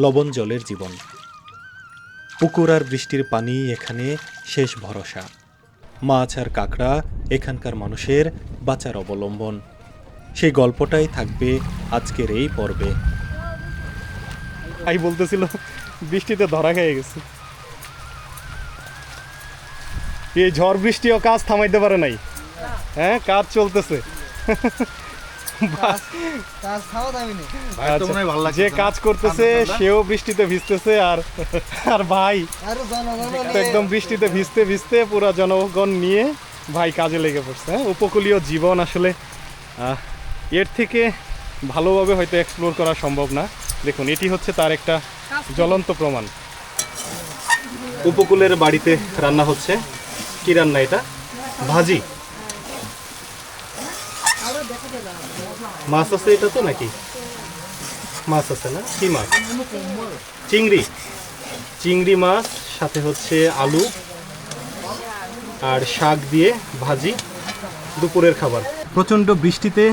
লবণ জলের জীবন। পুকুর আর বৃষ্টির পানি এখানে শেষ ভরসা। মাছ আর কাঁকড়া এখানকার মানুষের বাঁচার অবলম্বন। সেই গল্পটাই থাকবে আজকের এই পর্বে। ভাই বলতেছিল বৃষ্টিতে ধরা খেয়ে গেছে। এই ঝড় বৃষ্টিও কাজ থামাইতে পারে নাই। হ্যাঁ, কাজ চলতেছে। যে কাজ করতেছে সেও বৃষ্টিতে ভিজতেছে, আর ভাই একদম বৃষ্টিতে ভিজতে ভিজতে পুরো জনগণ নিয়ে ভাই কাজে লেগে পড়ছে। উপকূলীয় জীবন আসলে এর থেকে ভালোভাবে হয়তো এক্সপ্লোর করা সম্ভব না। দেখুন, এটি হচ্ছে তার একটা জ্বলন্ত প্রমাণ। উপকূলের বাড়িতে রান্না হচ্ছে। কি রান্না এটা? ভাজি। মাছ আছে এটা তো, নাকি মাছ আছে না? কি মাছ? চিংড়ি। চিংড়ি মাছ, সাথে হচ্ছে আলু আর শাক দিয়ে ভাজি, দুপুরের খাবার। প্রচণ্ড বৃষ্টিতে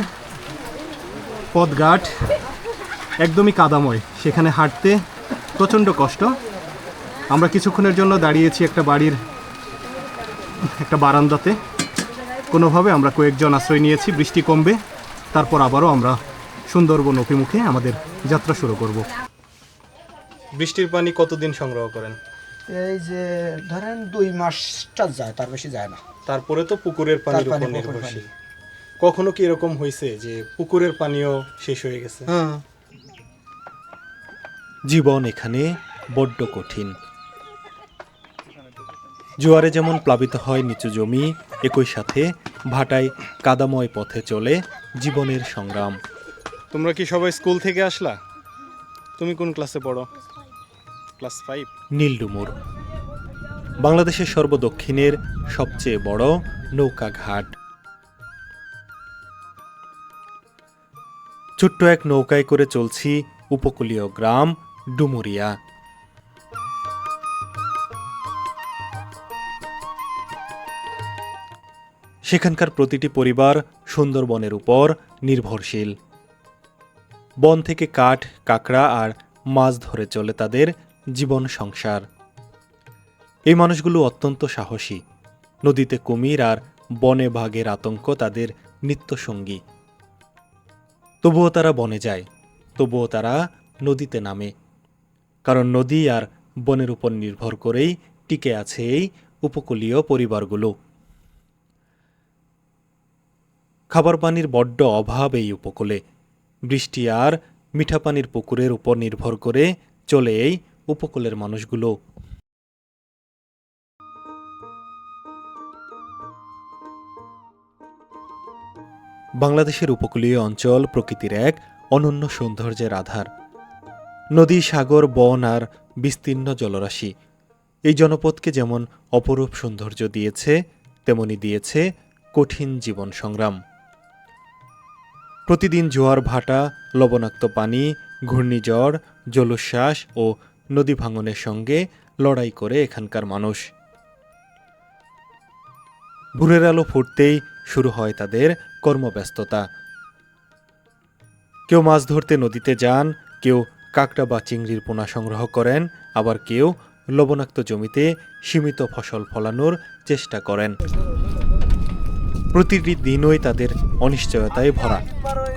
পথঘাট একদমই কাদাময়, সেখানে হাঁটতে প্রচণ্ড কষ্ট। আমরা কিছুক্ষণের জন্য দাঁড়িয়েছি একটা বাড়ির একটা বারান্দাতে। কোনোভাবে আমরা কয়েকজন আশ্রয় নিয়েছি। বৃষ্টি কমবে, তারপর আবারও আমরা সুন্দরবন অভিমুখে আমাদের যাত্রা শুরু করব। বৃষ্টির পানি কতদিন সংগ্রহ করেন? এই যে ধরেন 2 মাসটা যায়, তার বেশি যায় না। তারপরে তো পুকুরের পানির উপর নির্ভরশীল। কখনো কি এরকম হয়েছে যে পুকুরের পানিও শেষ হয়ে গেছে? হ্যাঁ, জীবন এখানে বড্ড কঠিন। জোয়ারে যেমন প্লাবিত হয় নিচু জমি, একই সাথে ভাটায় কাদাময় পথে চলে জীবনের সংগ্রাম। তোমরা কি সবাই স্কুল থেকে আসলা? তুমি কোন ক্লাসে পড়ো? ক্লাস 5। নীলডুমুর বাংলাদেশের সর্বদক্ষিণের সবচেয়ে বড় নৌকা ঘাট। ছোট্ট এক নৌকায় করে চলছি উপকূলীয় গ্রাম ডুমুরিয়া। সেখানকার প্রতিটি পরিবার সুন্দরবনের উপর নির্ভরশীল। বন থেকে কাঠ, কাঁকড়া আর মাছ ধরে চলে তাদের জীবন সংসার। এই মানুষগুলো অত্যন্ত সাহসী। নদীতে কুমির আর বনে বাঘের আতঙ্ক তাদের নিত্যসঙ্গী। তবুও তারা বনে যায়, তবুও তারা নদীতে নামে, কারণ নদী আর বনের উপর নির্ভর করেই টিকে আছে এই উপকূলীয় পরিবারগুলো। খাবার পানির বড্ড অভাব এই উপকূলে। বৃষ্টি আর মিঠা পানির পুকুরের উপর নির্ভর করে চলে এই উপকূলের মানুষগুলো। বাংলাদেশের উপকূলীয় অঞ্চল প্রকৃতির এক অনন্য সৌন্দর্যের আধার। নদী, সাগর, বন আর বিস্তীর্ণ জলরাশি এই জনপদকে যেমন অপরূপ সৌন্দর্য দিয়েছে, তেমনি দিয়েছে কঠিন জীবন সংগ্রাম। প্রতিদিন জোয়ার ভাটা, লবণাক্ত পানি, ঘূর্ণিঝড়, জলোচ্ছ্বাস ও নদী ভাঙনের সঙ্গে লড়াই করে এখানকার মানুষ। ভোরের আলো ফুটতেই শুরু হয় তাদের কর্মব্যস্ততা। কেউ মাছ ধরতে নদীতে যান, কেউ কাঁকড়া বা চিংড়ির পোনা সংগ্রহ করেন, আবার কেউ লবণাক্ত জমিতে সীমিত ফসল ফলানোর চেষ্টা করেন। প্রতিটি দিনই তাদের অনিশ্চয়তায় ভরা।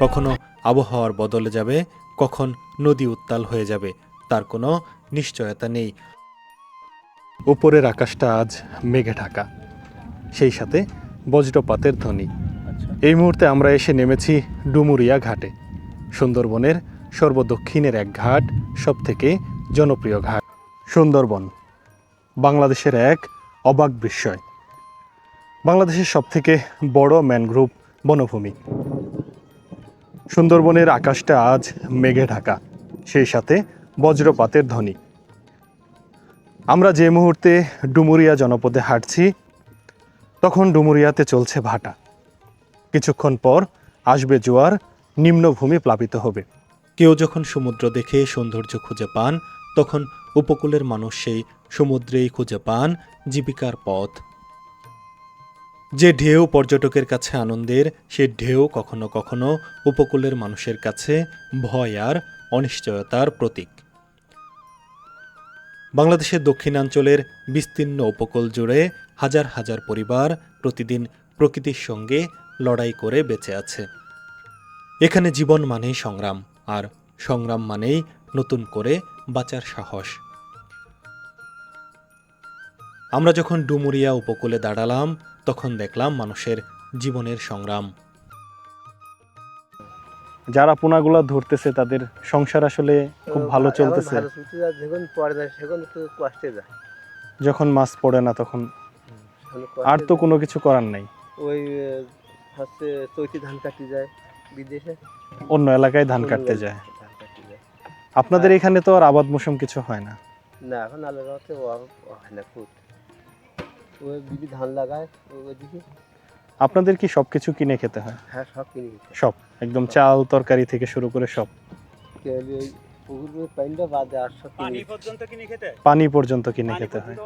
কখনো আবহাওয়ার বদলে যাবে, কখন নদী উত্তাল হয়ে যাবে, তার কোনো নিশ্চয়তা নেই। উপরের আকাশটা আজ মেঘে ঢাকা, সেই সাথে বজ্রপাতের ধ্বনি। এই মুহূর্তে আমরা এসে নেমেছি ডুমুরিয়া ঘাটে, সুন্দরবনের সর্বদক্ষিণের এক ঘাট, সবথেকে জনপ্রিয় ঘাট। সুন্দরবন বাংলাদেশের এক অবাক বিস্ময়। বাংলাদেশের সবথেকে বড় ম্যানগ্রোভ বনভূমি। সুন্দরবনের আকাশটা আজ মেঘে ঢাকা, সেই সাথে বজ্রপাতের ধ্বনি। আমরা যে মুহূর্তে ডুমুরিয়া জনপদে হাঁটছি, তখন ডুমুরিয়াতে চলছে ভাটা। কিছুক্ষণ পর আসবে জোয়ার, নিম্নভূমি প্লাবিত হবে। কেউ যখন সমুদ্র দেখে সৌন্দর্য খুঁজে পান, তখন উপকূলের মানুষ সেই সমুদ্রেই খুঁজে পান জীবিকার পথ। যে ঢেউ পর্যটকের কাছে আনন্দের, সে ঢেউ কখনো কখনো উপকূলের মানুষের কাছে ভয় আর অনিশ্চয়তার প্রতীক। বাংলাদেশের দক্ষিণাঞ্চলের বিস্তীর্ণ উপকূল জুড়ে হাজার হাজার পরিবার প্রতিদিন প্রকৃতির সঙ্গে লড়াই করে বেঁচে আছে। এখানে জীবন মানেই সংগ্রাম, আর সংগ্রাম মানেই নতুন করে বাঁচার সাহস। আমরা যখন ডুমুরিয়া উপকূলে দাঁড়ালাম তখন দেখলাম মানুষের জীবনের সংগ্রাম। যারা পোনাগুলো ধরতেছে তাদের সংসার আসলে খুব ভালো চলতেছে। যখন পড়ে যায় সেখন তো কষ্টে যায়, যখন মাছ পড়ে না তখন আর তো কোনো কিছু করার নাই। ওই হচ্ছে চৈতি ধান কাটি যায় বিদেশে, অন্য এলাকায় ধান কাটতে যায়। ধান কাটি যায়। আপনাদের এখানে তো আর আবাদ মৌসুম কিছু হয় না? না, এখন আলাদা হচ্ছে হয় না খুব। ওই দিদি ধান লাগায় ওইদিকে। আপনাদের কি সবকিছু কিনে খেতে হয়? হ্যাঁ, সব কিনে দিতে হয়। সব একদম চাল তরকারি থেকে শুরু করে সব? ওই পুকুরের পানিটা বাদে আর সব কিনে দিতে হয়। পানি পর্যন্ত কিনে খেতে হয়।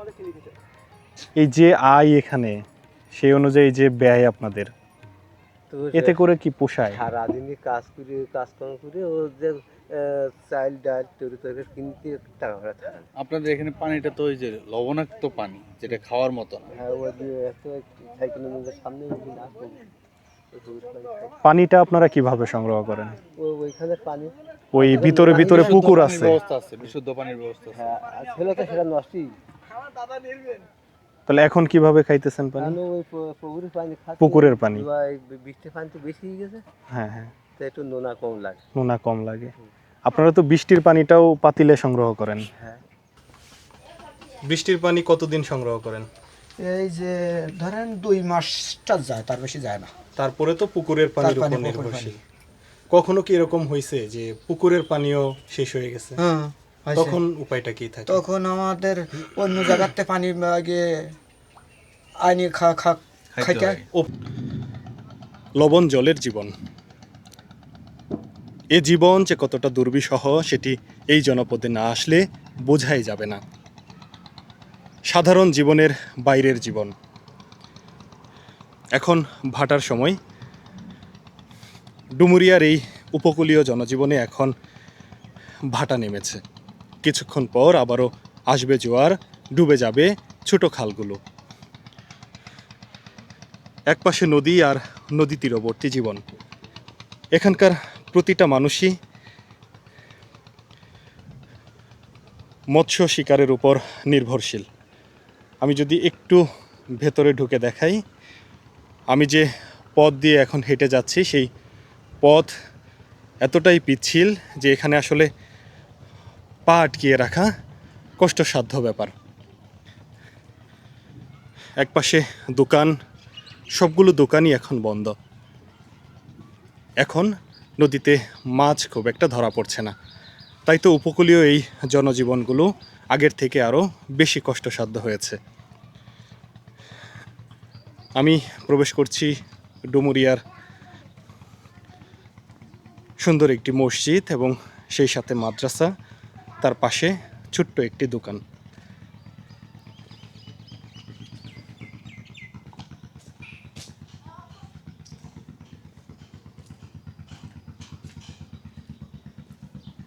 এই যে আয় এখানে, সেই অনুযায়ী যে ব্যয় আপনাদের, তো এতে করে কি পোষায়? সারাদিনই কাজকর্ম করে ও যে চাল ডাল তৈরি তরকারি কিনতে টাকা ভাড়া থাকে না। আপনাদের এখানে পানিটা তো ওই যে লবণাক্ত পানি, যেটা খাওয়ার মতো না। হ্যাঁ, ওই যে একটা সাইকেলের মধ্যে সামনে ওই না পানিটা আপনারা কিভাবে সংগ্রহ করেন? ওইখানে পানি, ওই ভিতরে ভিতরে পুকুর পানির আছে? ব্যবস্থা আছে, বিশুদ্ধ পানির ব্যবস্থা আছে। হ্যাঁ, আর ছেলে তো সেটা নষ্টই। তাহলে এখন কিভাবে খাইতেছেন পানি? কারণ ওই পুকুরের পানি খাচ্ছি। পুকুরের পানি? এবার এই বৃষ্টির পানি তো বেশি হয়ে গেছে, হ্যাঁ হ্যাঁ, তো একটু নোনা কম লাগে। নোনা কম লাগে। আপনারা তো বৃষ্টির পানিটাও পাতিলে সংগ্রহ করেন? হ্যাঁ, বৃষ্টির পানি কতদিন সংগ্রহ করেন? এই যে ধরেন 2 মাসটা যায়, তার বেশি যায় না। তারপরে তো পুকুরের পানির তার পানি, উপর পুকুরের নির্ভরশীল। কখনো কি এরকম হয়েছে যে পুকুরের পানিও শেষ হয়ে গেছে? হ্যাঁ, হয়েছে। তখন উপায়টা কি থাকে? তখন আমাদের অন্য জায়গাতে পানি আগে আইনি খাইতে হয়। লবণ জলের জীবন, এ জীবন যে কতটা দুর্বিষহ সেটি এই জনপদে না আসলে বোঝাই যাবে না। সাধারণ জীবনের বাইরের জীবন। এখন ভাটার সময়। ডুমুরিয়ার এই উপকূলীয় জনজীবনে এখন ভাটা নেমেছে। কিছুক্ষণ পর আবারও আসবে জোয়ার, ডুবে যাবে ছোট খালগুলো। একপাশে নদী আর নদী তীরবর্তী জীবন। এখানকার প্রতিটা মানুষই মৎস্য শিকারের উপর নির্ভরশীল। আমি যদি একটু ভেতরে ঢুকে দেখাই, আমি যে পথ দিয়ে এখন হেঁটে যাচ্ছি সেই পথ এতটাই পিচ্ছিল যে এখানে আসলে পা আটকিয়ে রাখা কষ্টসাধ্য ব্যাপার। একপাশে দোকান, সবগুলো দোকানই এখন বন্ধ। এখন নদীতে মাছ খুব একটা ধরা পড়ছে না, তাই তো উপকূলীয় এই জনজীবনগুলো আগের থেকে আরও বেশি কষ্টসাধ্য হয়েছে। আমি প্রবেশ করছি ডুমুরিয়ার সুন্দর একটি মসজিদ এবং সেই সাথে মাদ্রাসা, তার পাশে ছোট্ট একটি দোকান।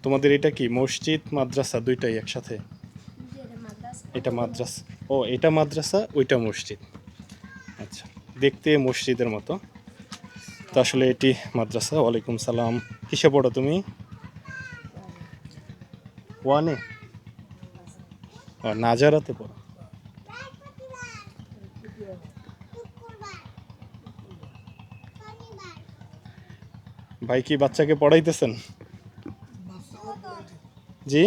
তোমাদের এটা কি মসজিদ মাদ্রাসা দুইটাই একসাথে? এটা মাদ্রাসা, ও এটা মাদ্রাসা, ওইটা মসজিদ। আচ্ছা, দেখতে মসজিদের মতো, তো আসলে এটি মাদ্রাসা। ওয়ালাইকুম সালাম। কিসে পড়ো তুমি? ওয়ানে? ও, নাজারাতে পড়ো। ভাই কি বাচ্চাকে পড়াইতেছেন? জি,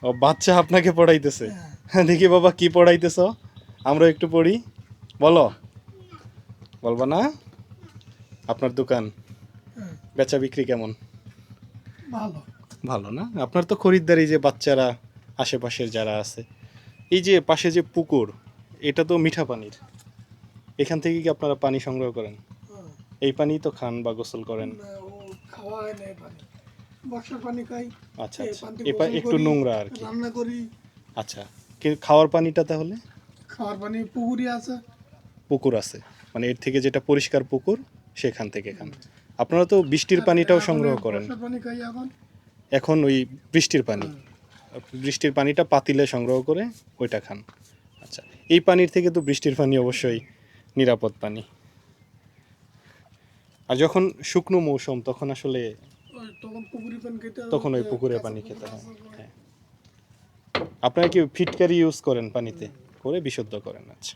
ও বাচ্চা আপনাকে পড়াইতেছে। দেখি বাবা কি পড়াইতেছ, আমরা একটু পড়ি। বলো, বলবা না? আপনার দোকান বেচা বিক্রি কেমন? ভালো না? আপনার তো খরিদ্দারি, যে বাচ্চারা আশেপাশের যারা আছে। এই যে পাশে যে পুকুর, এটা তো মিঠা পানির, এখান থেকে কি আপনারা পানি সংগ্রহ করেন? এই পানি তো খান বা গোসল করেন? আচ্ছা আচ্ছা, একটু নোংরা আর কি। আচ্ছা, খাওয়ার পানিটা তাহলে? খাওয়ার পানি পুকুরই আছে। পুকুর আছে, মানে এর থেকে যেটা পরিষ্কার পুকুর সেখান থেকে খান। আপনারা তো বৃষ্টির পানিটাও সংগ্রহ করেন? পানি খাই এখন। এখন ওই বৃষ্টির পানি। বৃষ্টির পানিটা পাতিলে সংগ্রহ করে ওইটা খান। আচ্ছা, এই পানির থেকে তো বৃষ্টির পানি অবশ্যই নিরাপদ পানি। আর যখন শুকনো মৌসুম তখন আসলে ওই তখন পুকুরি পানি খেতে হবে, তখন ওই পুকুরের কাঁচা পানি পুকুর খেতে হয়। কাঁচা পুকুর। হ্যাঁ। আপনারা কি ফিটকারি ইউজ করেন পানিতে করে বিশুদ্ধ করেন? আচ্ছা,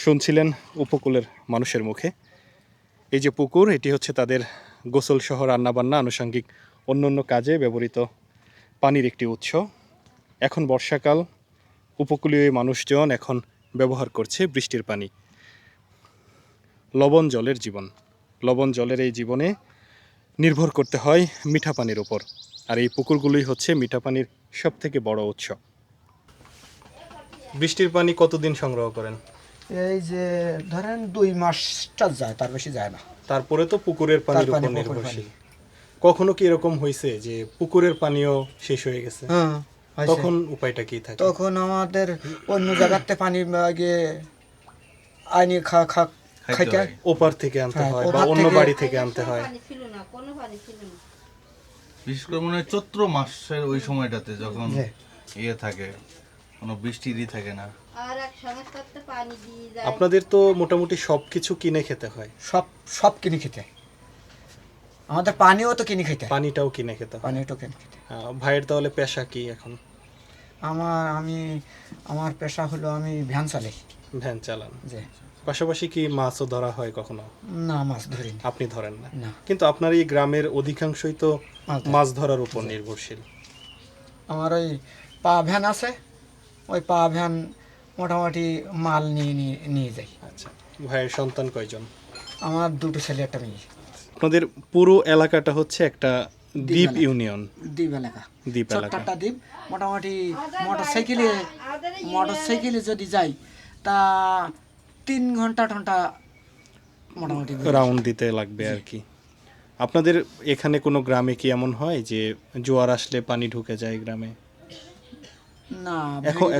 শুনছিলেন উপকূলের মানুষের মুখে। এই যে পুকুর, এটি হচ্ছে তাদের গোসল সহ রান্নাবান্না আনুষঙ্গিক অন্য কাজে ব্যবহৃত পানির একটি উৎস। এখন বর্ষাকাল, উপকূলীয় এই মানুষজন এখন ব্যবহার করছে বৃষ্টির পানি। লবণ জলের জীবন, লবণ জলের এই জীবনে নির্ভর করতে হয় মিঠা পানির উপর। আর এই পুকুরগুলোই হচ্ছে মিঠা পানির সবথেকে বড় উৎস। বৃষ্টির পানি কতদিন সংগ্রহ করেন? এই যে ধরেন 2 মাসটা যায়, তার বেশি যায় না। তারপরে তো পুকুরের পানির তার পানি, উপর পুকুরের নির্ভরশীল। কখনো কি এরকম হয়েছে যে পুকুরের পানিও শেষ হয়ে গেছে? হ্যাঁ, হয়েছে। তখন উপায়টা কি থাকে? তখন আমাদের অন্য জায়গাতে পানি আগে আইনি খাইতে হয়। ওপার থেকে আনতে হ্যাঁ, হয় বা ওপার অন্য থেকে- বাড়ি থেকে আনতে হয়। বিশেষ করে মনে হয় চৈত্র মাসের ওই সময়টাতে যখন জি। ইয়ে থাকে, কোনো বৃষ্টিরই থাকে না। আর এক সংস্থাতে পানি দিয়ে যায়। আপনাদের তো মোটামুটি সবকিছু কিনে খেতে হয়, সব কিনে খেতে হয়। আমাদের পানিও তো কিনে খেতে হয়। পানিটাও কিনে খেতে হয়। পানিও তো কিনে খেতে হয়। ভাইয়ের তাহলে পেশা কি এখন? আমার পেশা হলো আমি ভ্যান চালাই। ভ্যান চালান। যে পাশাপাশি কি মাছও ধরা হয় কখনো? না, মাছ ধরিনি। আপনি ধরেন না? না। কিন্তু আপনার এই গ্রামের অধিকাংশই তো মাছ ধরে। মাছ ধরার উপর নির্ভরশীল। আমার ওই পা ভ্যান আছে, ওই পা ভ্যান মোটামুটি মাল নিয়ে যাই। আচ্ছা, ভাইয়ের সন্তান কয়জন? আমার 2 ছেলে, একটা মেয়ে। আপনাদের পুরো এলাকাটা হচ্ছে একটা দ্বীপ এলাকা। ইউনিয়ন। দ্বীপ এলাকা, দ্বীপ ছোট্ট এলাকা। একটা দ্বীপ। মোটামুটি মোটরসাইকেলে যদি যাই তা 3 ঘন্টা মোটামুটি রাউন্ড দিতে লাগবে আর কি। আপনাদের এখানে কোনো গ্রামে কি এমন হয় যে জোয়ার আসলে পানি ঢুকে যায় গ্রামে? না,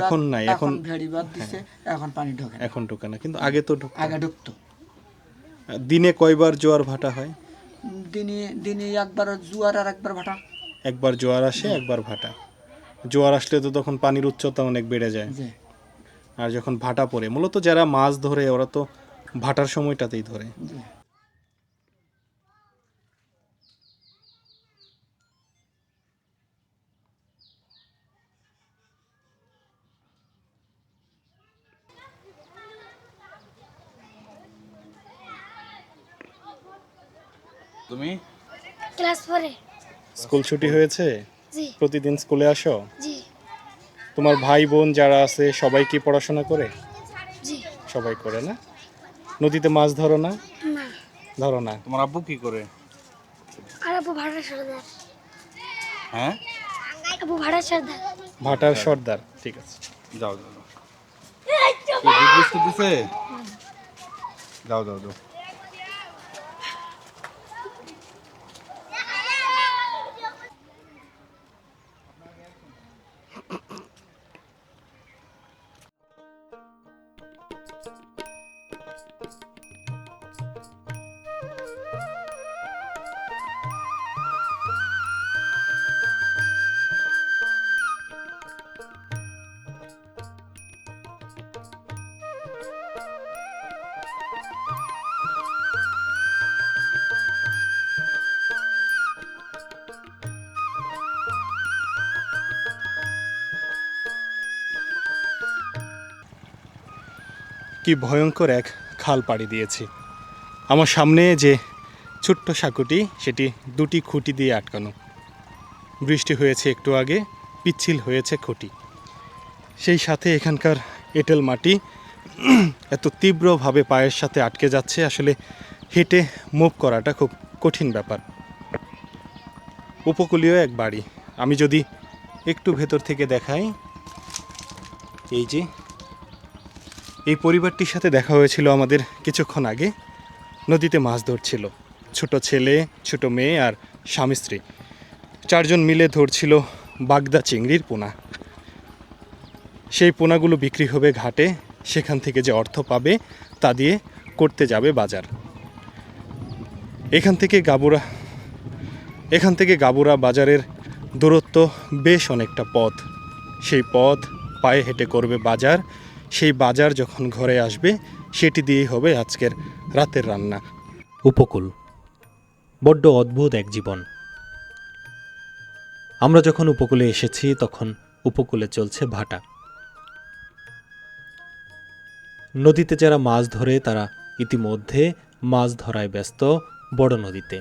এখন নাই, এখন এখন- ভেড়িবাদ দিছে, এখন পানি ঢোকে না। এখন ঢুকে না, কিন্তু আগে তো ঢুকতো। আগে ঢুকতো। দিনে কয়বার জোয়ার ভাটা হয়? দিনে একবার জোয়ার আর একবার ভাটা। একবার জোয়ার আসে, একবার ভাটা। জোয়ার আসলে তো তখন পানির উচ্চতা অনেক বেড়ে যায়। যে আর যখন ভাটা পড়ে, মূলত যারা মাছ ধরে ওরা তো ভাটার সময়টাতেই ধরে। তুমি ক্লাস 4-এ। স্কুল ছুটি হয়েছে? জি প্রতিদিন স্কুলে আসো? জি তোমার ভাই বোন যারা আছে সবাই কি পড়াশোনা করে? জি। সবাই করে না? নদীতে মাছ ধরো না? না, ধরো না? তোমার আব্বু কি করে? আর আপু ভাড়া সর্দার। হ্যাঁ, আপু ভাড়া সর্দার। ভাটার সর্দার। ঠিক আছে। যাও যাও যাও। কি দুধ বিস্কুট দিছে? যাও যাও যাও। কি ভয়ঙ্কর এক খাল পাড়ি দিয়েছি। আমার সামনে যে ছোট্ট সাঁকুটি, সেটি 2টি খুঁটি দিয়ে আটকানো। বৃষ্টি হয়েছে একটু আগে, পিচ্ছিল হয়েছে খুঁটি। সেই সাথে এখানকার এঁটেল মাটি এত তীব্রভাবে পায়ের সাথে আটকে যাচ্ছে, আসলে হেঁটে মুভ করাটা খুব কঠিন ব্যাপার। উপকূলীয় এক বাড়ি। আমি যদি একটু ভেতর থেকে দেখাই, এই যে এই পরিবারটির সাথে দেখা হয়েছিল আমাদের কিছুক্ষণ আগে। নদীতে মাছ ধরছিল ছোট ছেলে, ছোট মেয়ে আর স্বামী স্ত্রী। 4 জন মিলে ধরছিল বাগদা চিংড়ির পোনা। সেই পোনাগুলো বিক্রি হবে ঘাটে, সেখান থেকে যে অর্থ পাবে তা দিয়ে করতে যাবে বাজার। এখান থেকে গাবুরা বাজারের দূরত্ব বেশ অনেকটা পথ। সেই পথ পায়ে হেঁটে করবে বাজার, সেই বাজার যখন ঘরে আসবে সেটি দিয়েই হবে আজকের রাতের রান্না। উপকূল বড্ড অদ্ভুত এক জীবন। আমরা যখন উপকূলে এসেছি তখন উপকূলে চলছে ভাটা। নদীতে যারা মাছ ধরে তারা ইতিমধ্যে মাছ ধরায় ব্যস্ত বড় নদীতে।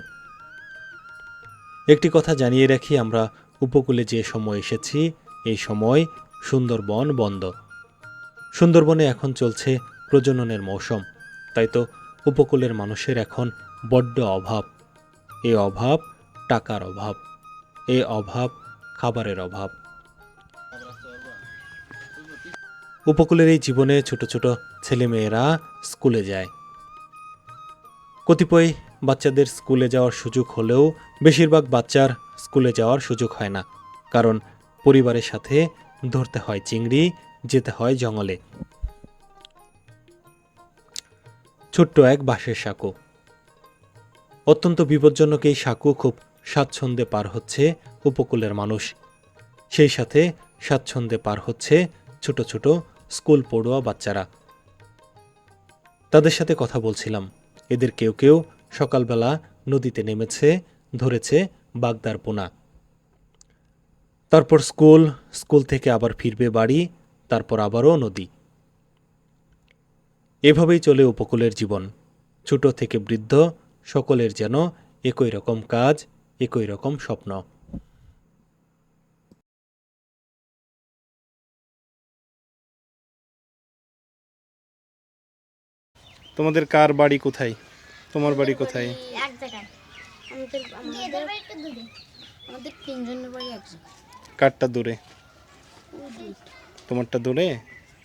একটি কথা জানিয়ে রাখি, আমরা উপকূলে যে সময় এসেছি এই সময় সুন্দরবন বন্ধ। সুন্দরবনে এখন চলছে প্রজননের মৌসুম, তাই তো উপকূলের মানুষের এখন বড্ড অভাব। এই অভাব টাকার অভাব, এই অভাব খাবারের অভাব। উপকূলের এই জীবনে ছোট ছোট ছেলেমেয়েরা স্কুলে যায়। কতিপয় বাচ্চাদের স্কুলে যাওয়ার সুযোগ হলেও বেশিরভাগ বাচ্চার স্কুলে যাওয়ার সুযোগ হয় না, কারণ পরিবারের সাথে ধরতে হয় চিংড়ি, যেতে হয় জঙ্গলে। ছোট্ট এক বাঁশের সাঁকো, অত্যন্ত বিপজ্জনক এই সাঁকো খুব স্বাচ্ছন্দ্যে পার হচ্ছে উপকূলের মানুষ। সেই সাথে স্বাচ্ছন্দ্যে পার হচ্ছে ছোট ছোট স্কুল পড়ুয়া বাচ্চারা। তাদের সাথে কথা বলছিলাম। এদের কেউ কেউ সকালবেলা নদীতে নেমেছে, ধরেছে বাগদার পোনা। তারপর স্কুল থেকে আবার ফিরবে বাড়ি, তারপর আবারও নদী। এভাবেই চলে উপকূলের জীবন। ছোট থেকে বৃদ্ধ সকলের যেন একই রকম কাজ, একই রকম স্বপ্ন। তোমাদের কার বাড়ি কোথায়? তোমার বাড়ি কোথায়? এক জায়গায় আমাদের তিনজনের বাড়ি এক জায়গায়। কারটা দূরে? তোমারটা দূরে?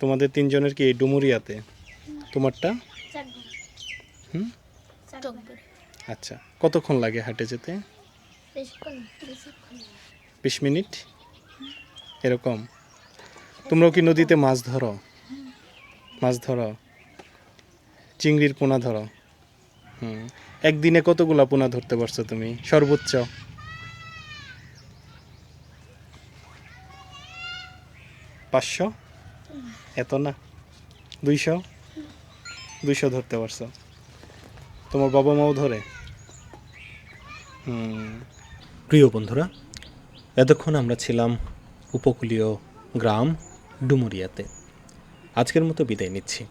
তোমাদের তিনজনের কি এই ডুমুরিয়াতে? তোমারটা? হুম, আচ্ছা। কতক্ষণ লাগে হাঁটে যেতে? 20 মিনিট এরকম। তোমরাও কি নদীতে মাছ ধরো? মাছ ধরো, চিংড়ির পোনা ধরো? একদিনে কতগুলা পোনা ধরতে পারছো তুমি সর্বোচ্চ? 500? এত না, 200 ধরতে পারছো। তোমার বাবা মাও ধরে? প্রিয় বন্ধুরা, এতক্ষণ আমরা ছিলাম উপকূলীয় গ্রাম ডুমুরিয়াতে। আজকের মতো বিদায় নিচ্ছি।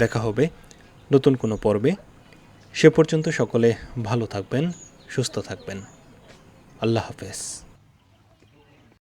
দেখা হবে নতুন কোনো পর্বে। সে পর্যন্ত সকলে ভালো থাকবেন, সুস্থ থাকবেন। আল্লাহ হাফেজ।